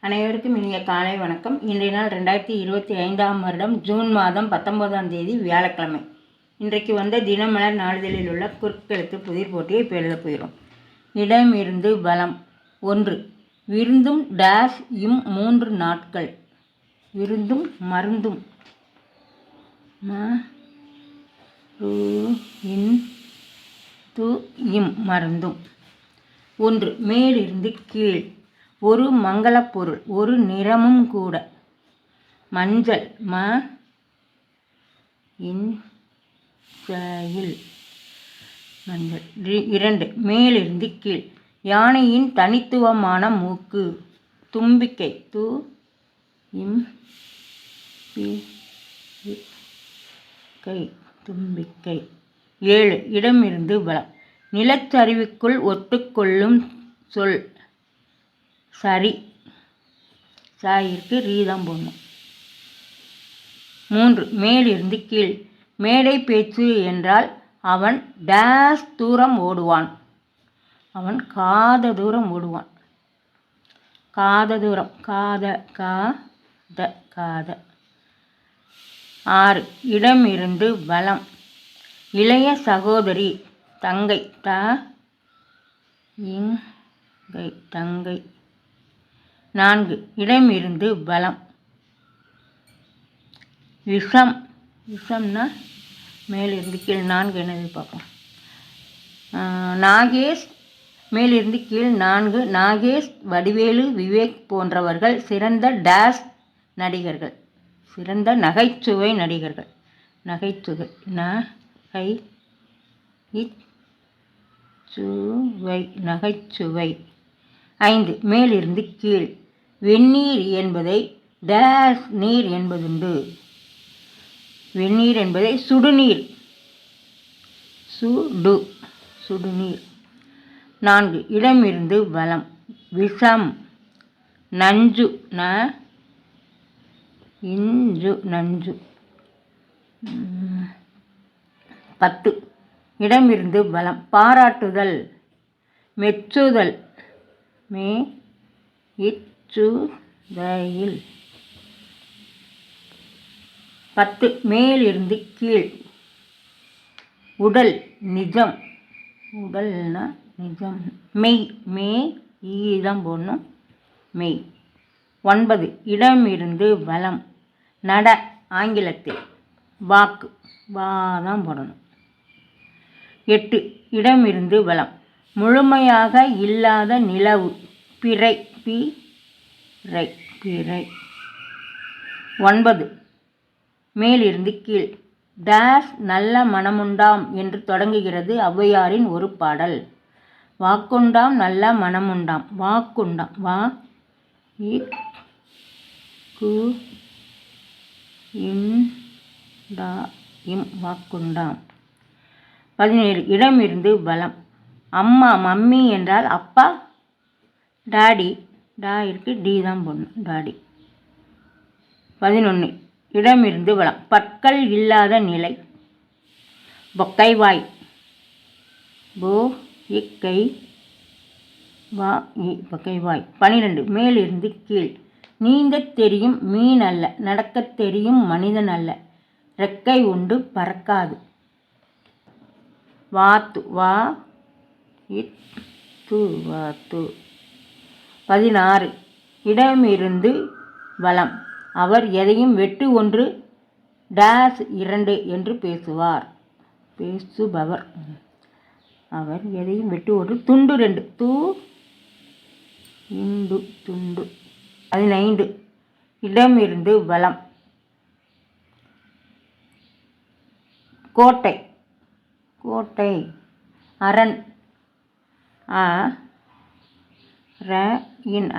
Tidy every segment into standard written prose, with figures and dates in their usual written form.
அனைவருக்கும் இனிய காலை வணக்கம். இன்றைய நாள் 2025ஆம் வருடம் ஜூன் மாதம் 19ஆம் தேதி வியாழக்கிழமை. இன்றைக்கு வந்த தினமலர் நாளிதழில் உள்ள குறுக்கெழுத்து புதிர் போட்டியை இப்போ எழுத போகிறோம். இடமிருந்து பலம். 1. விருந்தும் டேஷ் இம் 3 நாட்கள். விருந்தும் மருந்தும் மருந்தும். 1. மேலிருந்து கீழ். ஒரு மங்களப் பொருள், ஒரு நிறமும் கூட. மஞ்சள் மஞ்சள். 2. மேலிருந்து கீழ். யானையின் தனித்துவமான மூக்கு. தும்பிக்கை தும்பிக்கை. 7. இடமிருந்து பலம். நிலச்சரிவுக்குள் ஒத்துக்கொள்ளும் சொல். சரி. சாயிற்கு ரீதம் போடணும். 3. மேலிருந்து கீழ். மேடை பேச்சு என்றால் அவன் டேஷ் தூரம் ஓடுவான். அவன் காத தூரம் ஓடுவான். காத தூரம். காத. 6. இடமிருந்து பலம். இளைய சகோதரி. தங்கை. தங்கை. 4. இடமிருந்து பலம். விஷம். விஷம்னா மேலிருந்து கீழ். 4 என்னது பார்ப்போம். நாகேஷ். மேலிருந்து கீழ். 4. நாகேஷ், வடிவேலு, விவேக் போன்றவர்கள் சிறந்த டேஷ் நடிகர்கள். சிறந்த நகைச்சுவை நடிகர்கள். நகைச்சுவை. 5. மேலிருந்து கீழ். வெந்நீர் என்பதை டேஷ் நீர் என்பதுண்டு. வெந்நீர் என்பதை சுடுநீர். சுடுநீர். 4. இடமிருந்து பலம். விஷம். நஞ்சு. நஞ்சு. 10. இடமிருந்து பலம். பாராட்டுதல். மெச்சுதல். மெச்சுதல். 10. மேலிருந்து கீழ். உடல். நிஜம். உடல்னா நிஜம். மெய். ஈதான் போடணும். மெய். 9. இடமிருந்து பலம். நட. ஆங்கிலத்தில் வாக்கு. தான் போடணும். 8. இடமிருந்து பலம். முழுமையாக இல்லாத நிலவு. பிறை. 9. மேலிருந்து கீழ். டேஷ் நல்ல மனமுண்டாம் என்று தொடங்குகிறது ஔவையாரின் ஒரு பாடல். வாக்குண்டாம் நல்ல மனமுண்டாம். வாக்குண்டாம். வாக்குண்டாம். 17. இடமிருந்து பலம். அம்மா. மம்மி என்றால் அப்பா. டாடி. இருக்கு. டி தான் போடணும். டாடி. 11. இடமிருந்து பலம். பற்கள் இல்லாத நிலை. பொக்கைவாய். பொக்கைவாய். 12. மேலிருந்து கீழ். நீந்தத் தெரியும் மீன் அல்ல. நடக்கத் தெரியும் மனிதன் அல்ல. ரெக்கை உண்டு பறக்காது. வாத்து. வாத்து. 16. இடமிருந்து பலம். அவர் எதையும் வெட்டு 1 டேஷ் 2 என்று பேசுவார். பேசுபவர். அவர் எதையும் வெட்டு 1 துண்டு 2 துண்டு. 15. இடமிருந்து பலம். கோட்டை. அரண்.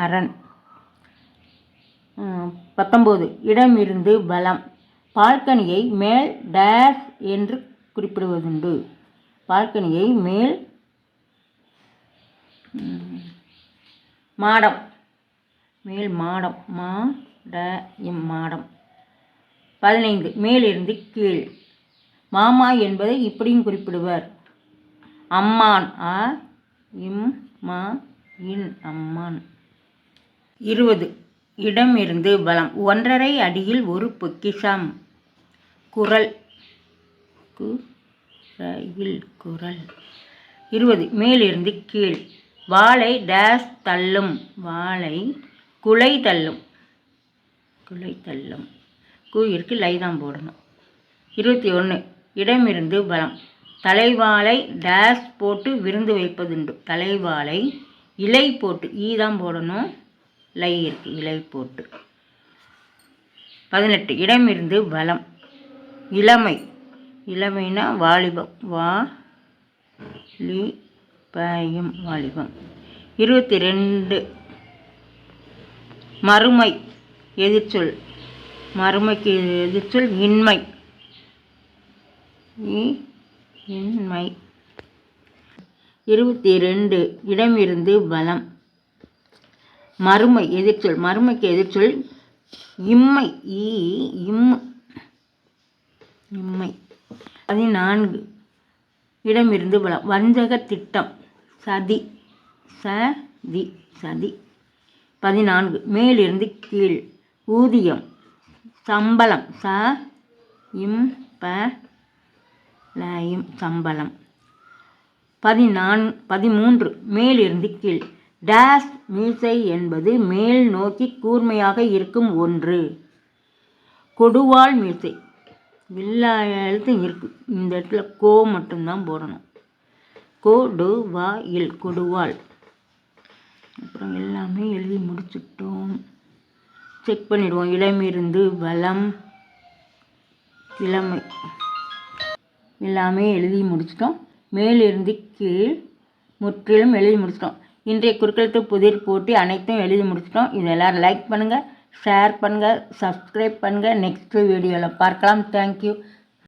அரண். 19. இடமிருந்து பலம். பால்கனியை மேல் டேஷ் என்று குறிப்பிடுவதுண்டு. பால்கனியை மேல் மாடம். மேல் மாடம். மாடம். 15. மேலிருந்து கீழ். மாமா என்பதை இப்படியும் குறிப்பிடுவர். அம்மான். அம்மான். 20. இடமிருந்து பலம். 1½ அடியில் ஒரு பொக்கிஷம். குரல். குரல். 20 மேலிருந்து கீழ். வாளை டேஸ் தள்ளும். வாளை குலை தள்ளும். குலை தள்ளும். கூயிற்கு லை தான் போடணும். 21 இடமிருந்து பலம். தலைவாளை டேஸ் போட்டு விருந்து வைப்பதுண்டு. தலைவாளை இலை போட்டு தான் போடணும். லை இருக்கு, இலை போட்டு. 18 இடமிருந்து பலம். இளமை. இளமைனா வாலிபம். வாலிபம். 22 மறுமை எதிர்ச்சொல். மறுமைக்கு எதிர்ச்சொல் இன்மை. இன்மை. 22 இடமிருந்து பலம். மறுமை எதிர்ச்சொல். மறுமைக்கு எதிர்ச்சொல் இம்மை. இம்மை. 14 இடமிருந்து பலம். வஞ்சக திட்டம். சதி. சதி. 14 மேலிருந்து கீழ். ஊதியம். சம்பளம். சம்பளம். 13 மேலிருந்து கீழ். டேஸ் மீசை என்பது மேல் நோக்கி கூர்மையாக இருக்கும் ஒன்று. கொடுவாள் மீசை. எல்லா எழுத்தும் இருக்கு. இந்த இடத்துல கோ மட்டும்தான் போடணும். கொடுவாயில். கொடுவாள். அப்புறம் எல்லாமே எழுதி முடிச்சுட்டோம். செக் பண்ணிடுவோம். இடமிருந்து பலம். இளமை. எல்லாமே எழுதி முடிச்சிட்டோம். மேலிருந்து கீழ் முற்றிலும் எழுதி முடிச்சிட்டோம். இன்றைய குறுக்கெழுத்து புதிர் போட்டி அனைத்தும் எழுதி முடிச்சிட்டோம். இது எல்லோரும் லைக் பண்ணுங்கள், ஷேர் பண்ணுங்கள், சப்ஸ்கிரைப் பண்ணுங்கள். நெக்ஸ்ட் வீடியோவில் பார்க்கலாம். தேங்க்யூ.